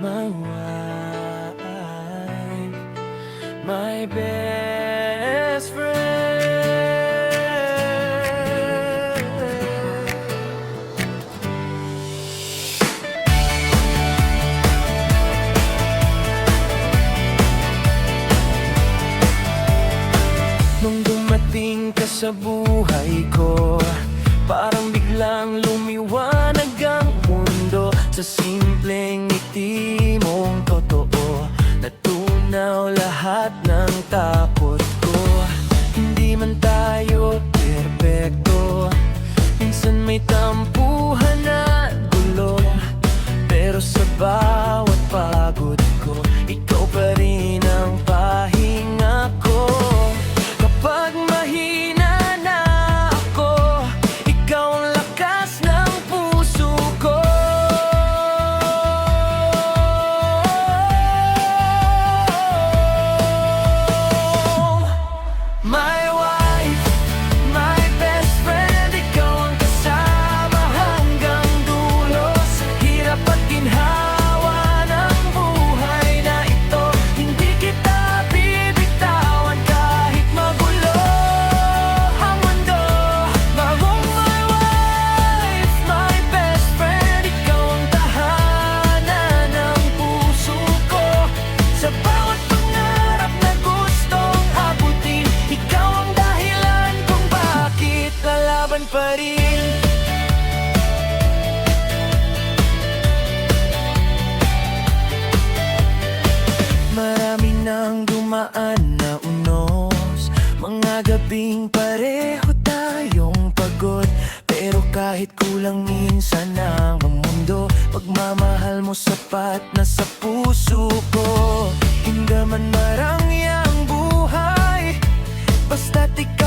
my wife, my best friend. Nung dumating ka sa buhay ko, parang biglang lumiwanag ang mundo. Sa simpleng ngiti mong totoo, natunaw lahat ng takot ko. Hindi man tayo perpekto, minsan may tampuhan at gulo, pero sa bawat pagod ko, ikaw pa rin ang pahinga ko. Kapag mahina na ako, ikaw ang lakas ng puso ko. My wife, my best friend, ikaw ang kasama hanggang dulo. Sa hirap at ginhawa ng buhay na ito, hindi kita bibitawan kahit magulo ang mundo. Mahong my wife, my best friend, ikaw ang tahanan ng puso ko. Sa bawat pangarap na gustong abutin, ikaw ang dahilan kung bakit lalaban pa rin. Marami nang dumaan na unos, mga gabing pareho tayong pagod. Pero kahit kulang minsan ang mundo, pagmamahal mo sapat na sa puso ko. Hindi man marangya ang buhay, basta't ikaw